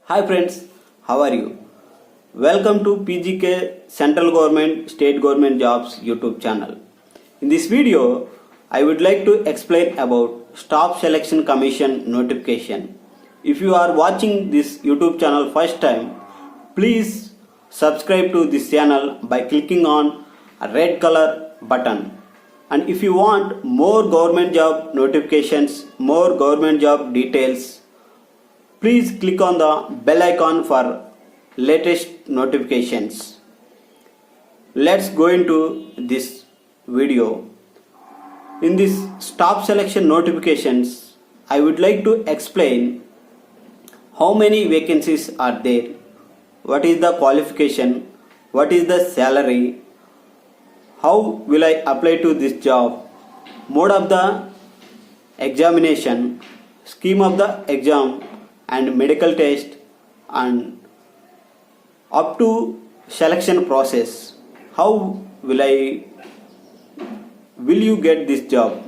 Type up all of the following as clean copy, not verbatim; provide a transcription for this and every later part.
Hi friends, how are you? Welcome to PGK Central Government State Government Jobs YouTube channel. In this video, I would like to explain about Staff Selection Commission notification. If you are watching this YouTube channel first time, please subscribe to this channel by clicking on a red color button. And if you want more government job notifications, more government job details, please click on the bell icon for latest notifications. Let's go into this video. In this staff selection notifications, I would like to explain how many vacancies are there, what is the qualification, what is the salary, how will I apply to this job, mode of the examination, scheme of the exam and medical test, and up to selection process. How will you get this job?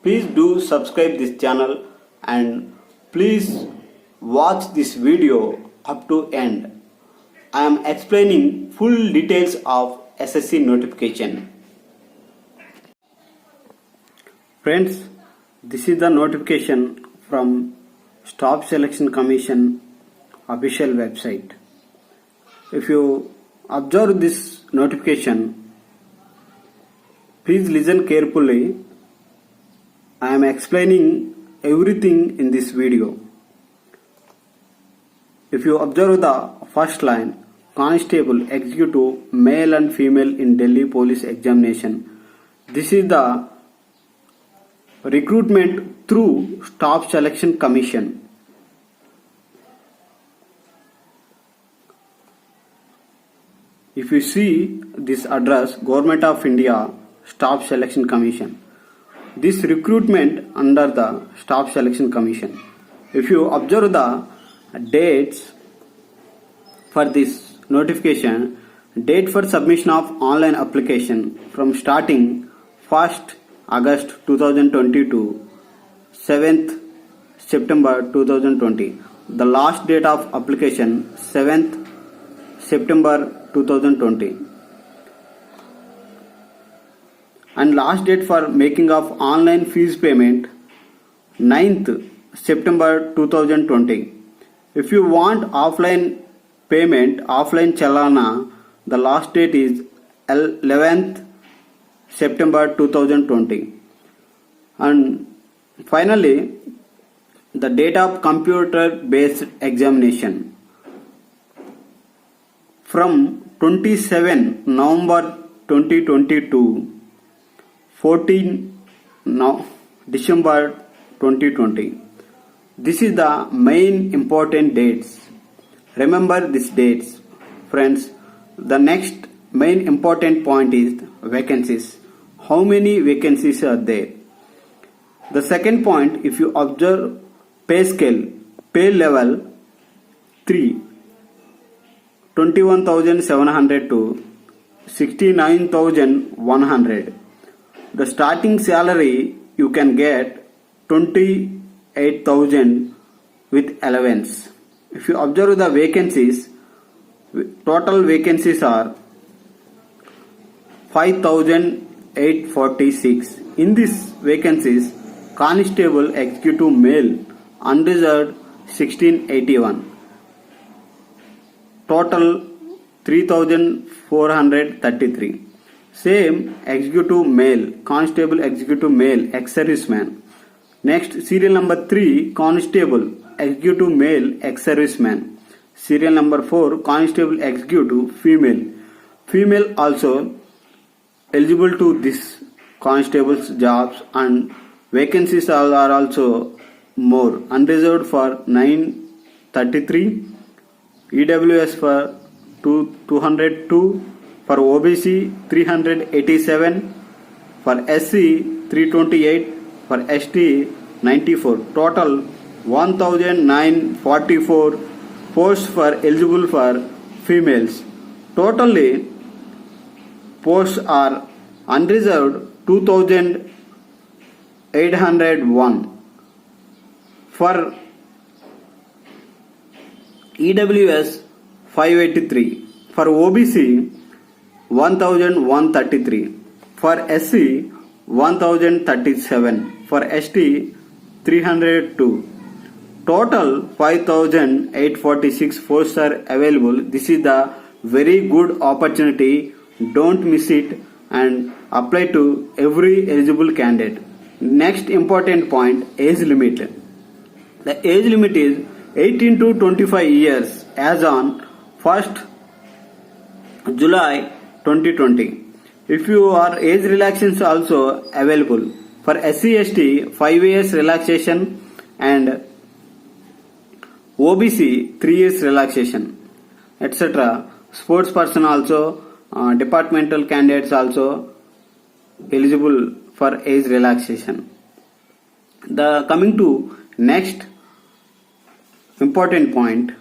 Please do subscribe this channel and please watch this video up to end. I am explaining full details of SSC notification. Friends, this is the notification from Staff Selection Commission official website. If you observe this notification, please listen carefully. I am explaining everything in this video. If you observe the first line, Constable Executive Male and Female in Delhi Police Examination. This is the recruitment through Staff Selection Commission. If you see this address, Government of India Staff Selection Commission, this recruitment under the Staff Selection Commission. If you observe the dates for this notification, date for submission of online application from starting 1st August 2020 to 7th September 2020. The last date of application 7th September 2020. And last date for making of online fees payment 9th September 2020. If you want offline payment, offline chalana, the last date is 11th September 2020. And finally, the date of computer based examination from 27 November 2020 to 14 December 2020. This is the main important dates. Remember these dates, friends. The next main important point is vacancies. How many vacancies are there? The second point, if you observe pay scale, pay level 3, 21,700 to 69,100. The starting salary you can get 28,000 with allowance. If you observe the vacancies, total vacancies are 5,846. In these vacancies, Constable Executive Male unreserved 1681. Total 3,433. Same Executive Male, Constable Executive Male, ex-serviceman. Next, serial number 3, Constable Executive Male, ex-serviceman. Serial number 4, Constable Executive Female. Female also eligible to this constable's jobs, and vacancies are also more. Unreserved for 933, EWS for 202, for OBC 387, for SC 328, for ST 94. Total 1,944 posts for eligible for females. Totally posts are unreserved 2,801. For EWS 583, for OBC 1133, for SC 1037, for ST 302. Total 5846 posts are available. This is the very good opportunity. Don't miss it and apply to every eligible candidate. Next important point, age limit. The age limit is 18 to 25 years as on 1st July 2020. If you are age relaxations also available. For SC ST 5 years relaxation and OBC 3 years relaxation, etc. Sports person also, departmental candidates also eligible for age relaxation. Coming to next important point,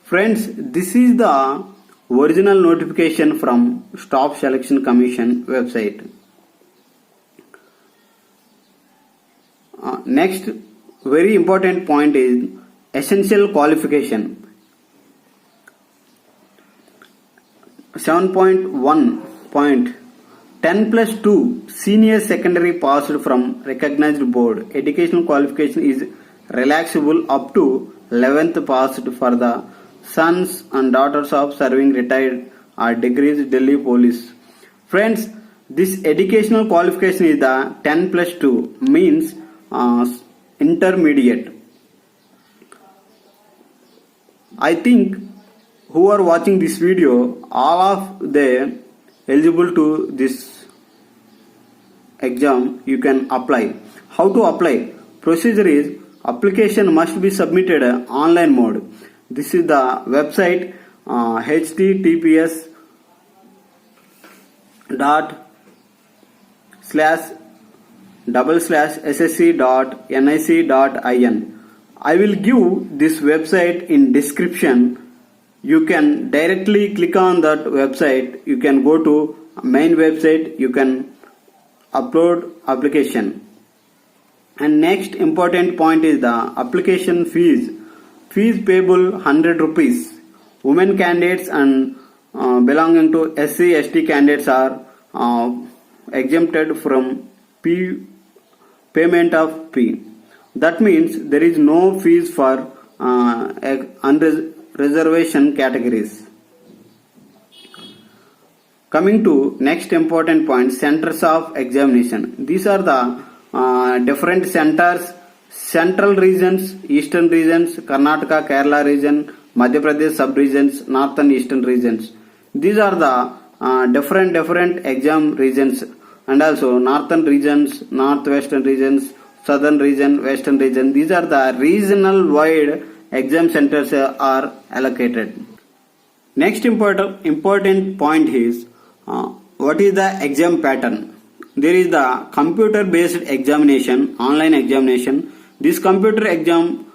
friends, this is the original notification from Staff Selection Commission website. Next very important point is essential qualification. 7.1 point 10 plus 2 senior secondary passed from recognized board. Educational qualification is relaxable up to 11th passed for the sons and daughters of serving retired or degrees Delhi police. Friends, this educational qualification is the 10 plus 2 means intermediate. I think who are watching this video, all of them eligible to this exam, you can apply. How to apply? Procedure is application must be submitted online mode. This is the website https://ssc.nic.in. I will give this website in description. You can directly click on that website. You can go to main website. You can upload application. And next important point is the application fees. Fees payable 100 rupees. Women candidates and belonging to SC ST candidates are exempted from payment of fee. That means there is no fees for reservation categories. Coming to next important point, centers of examination. These are the different centers: central regions, eastern regions, Karnataka, Kerala region, Madhya Pradesh sub-regions, northern eastern regions. These are the different exam regions, and also northern regions, northwestern regions, southern region, western region. These are the regional wide exam centers are allocated. Next important point is what is the exam pattern? There is the computer based examination, online examination. This computer exam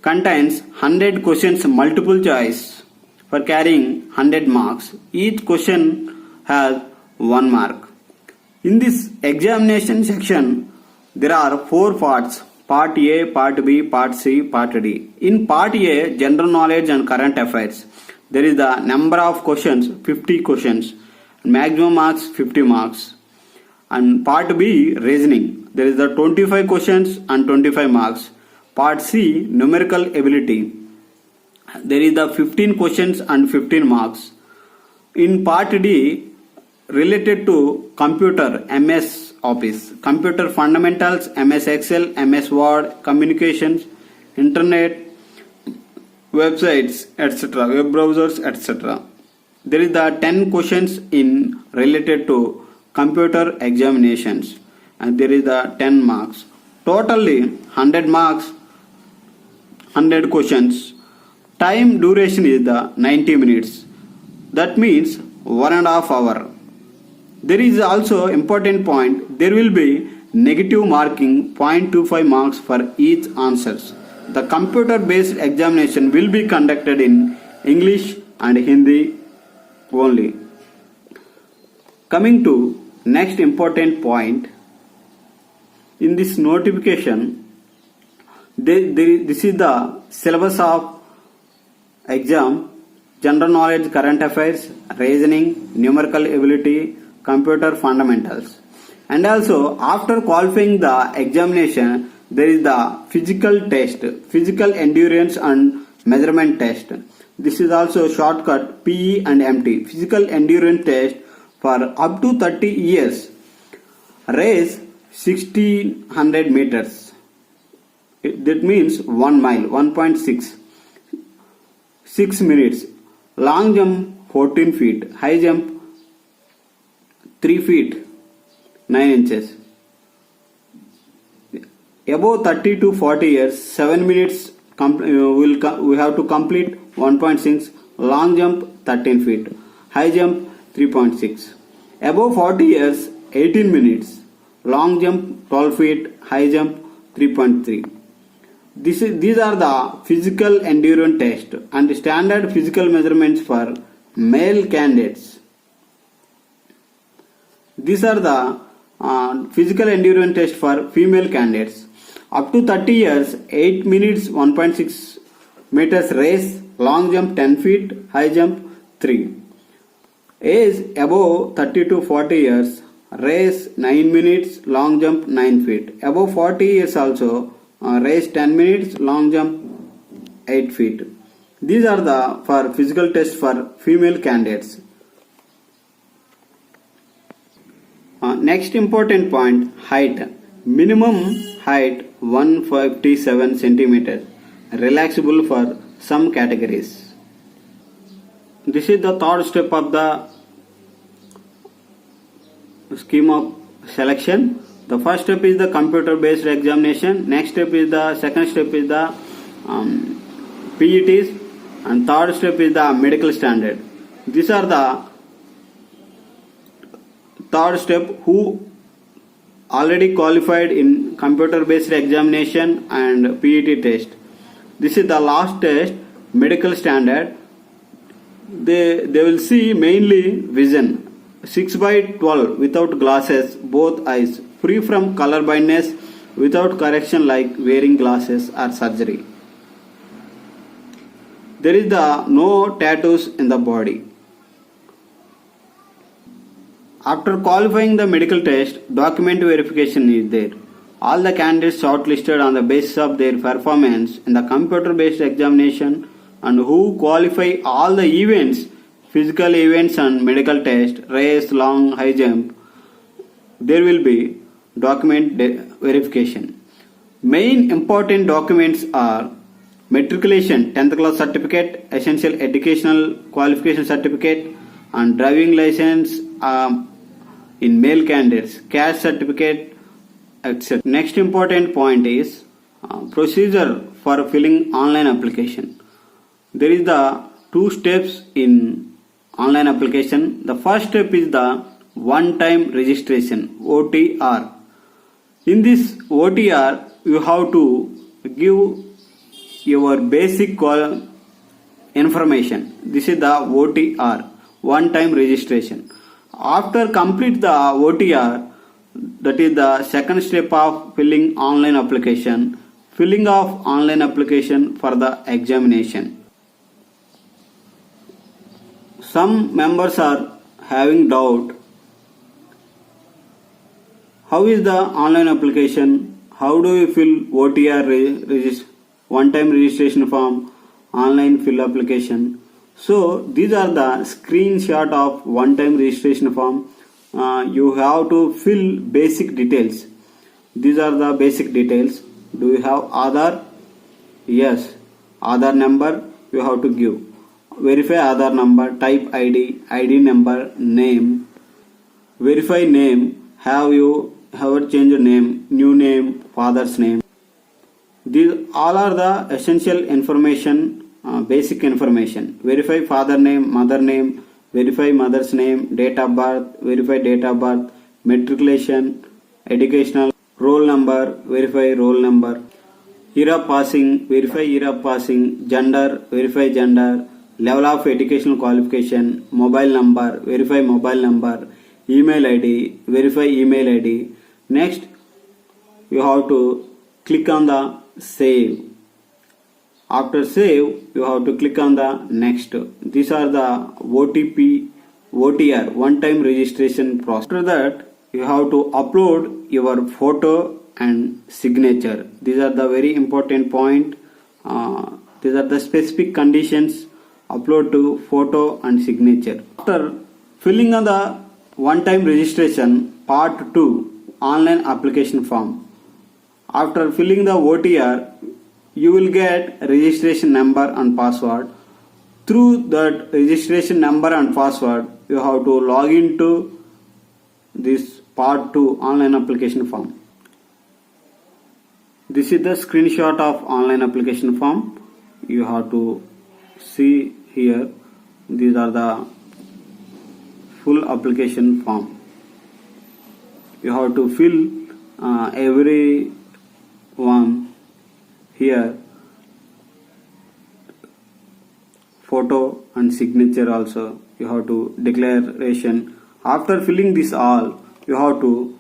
contains 100 questions multiple choice for carrying 100 marks. Each question has 1 mark. In this examination section, there are 4 parts: Part A, Part B, Part C, Part D. In Part A, general knowledge and current affairs, there is the number of questions, 50 questions. Maximum marks, 50 marks. And Part B, reasoning, there is the 25 questions and 25 marks. Part C, numerical ability, there is the 15 questions and 15 marks. In Part D, related to computer, MS Office, computer fundamentals, MS Excel, MS Word, communications, internet, websites, etc., web browsers, etc. There is the 10 questions in related to computer examinations, and there is the 10 marks. Totally 100 marks, 100 questions. Time duration is the 90 minutes. That means 1.5 hours. There is also important point. There will be negative marking 0.25 marks for each answers. The computer based examination will be conducted in English and Hindi only. Coming to next important point, in this notification, this is the syllabus of exam, general knowledge, current affairs, reasoning, numerical ability, computer fundamentals. And also after qualifying the examination, there is the physical test, physical endurance and measurement test. This is also shortcut PE and MT, physical endurance test for up to 30 years. Race 1600 meters. That means 1 mile, 1.6. 6 minutes. Long jump 14 feet. High jump 3 feet 9 inches. Above 30 to 40 years, 7 minutes we have to complete 1.6. Long jump 13 feet. High jump 3.6. Above 40 years, 18 minutes. Long jump 12 feet. High jump 3.3. These are the physical endurance test and standard physical measurements for male candidates. These are the physical endurance test for female candidates. Up to 30 years, 8 minutes 1.6 meters race, long jump 10 feet, high jump 3. Age above 30 to 40 years, race 9 minutes, long jump 9 feet. Above 40 years also, race 10 minutes, long jump 8 feet. These are the for physical test for female candidates. Next important point, height. Minimum height 157 centimeters, relaxable for some categories. This is the third step of the scheme of selection. The first step is the computer based examination. Next step is the second step is the PETs, and third step is the medical standard. These are the third step who already qualified in computer based examination and PET test. This is the last test, medical standard. They will see mainly vision 6/12 without glasses, both eyes, free from color blindness, without correction like wearing glasses or surgery. There is no tattoos in the body. After qualifying the medical test, document verification is there. All the candidates shortlisted on the basis of their performance in the computer based examination and who qualify all the events, physical events and medical test, race, long, high jump, there will be document verification. Main important documents are matriculation, 10th class certificate, essential educational qualification certificate and driving license in male candidates, caste certificate, etc. Next important point is procedure for filling online application. There is the two steps in online application. The first step is the one-time registration, OTR. In this OTR, you have to give your basic information. This is the OTR, one-time registration. After complete the OTR, that is the second step of filling online application, filling of online application for the examination. Some members are having doubt. How is the online application? How do you fill OTR one-time registration form, online fill application? So these are the screenshot of one-time registration form. You have to fill basic details. These are the basic details. Do you have Aadhaar? Yes. Aadhaar number you have to give. Verify Aadhaar number, type ID, ID number, name. Verify name. Have you ever changed name, new name, father's name? These all are the essential information, basic information. Verify father name, mother name, verify mother's name, date of birth, verify date of birth, matriculation, educational, roll number, verify roll number, year of passing, verify year of passing, gender, verify gender, level of educational qualification, mobile number, verify mobile number, email ID, verify email ID. Next, you have to click on the save. After save, you have to click on the next. These are the OTP, OTR, one-time registration process. After that, you have to upload your photo and signature. These are the very important point. These are the specific conditions. Upload to photo and signature. After filling on the one-time registration, part 2, online application form. After filling the OTR, you will get registration number and password. Through that registration number and password, you have to log into this part 2 online application form. This is the screenshot of online application form. You have to see here. These are the full application form. You have to fill every one here, photo and signature also. You have to declaration. After filling this all, you have to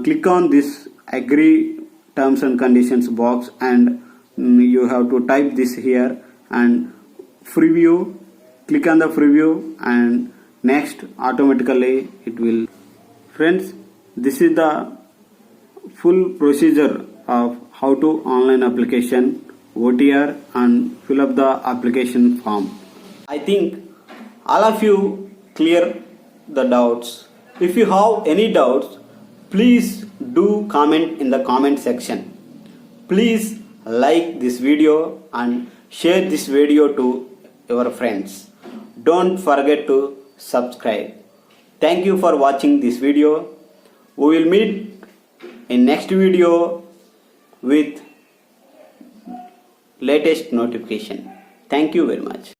click on this agree terms and conditions box, and you have to type this here and preview. Click on the preview and next, automatically it will. Friends, this is the full procedure of how to online application, OTR, and fill up the application form. I think all of you clear the doubts. If you have any doubts, please do comment in the comment section. Please like this video and share this video to your friends. Don't forget to subscribe. Thank you for watching this video. We will meet in next video with latest notification. Thank you very much.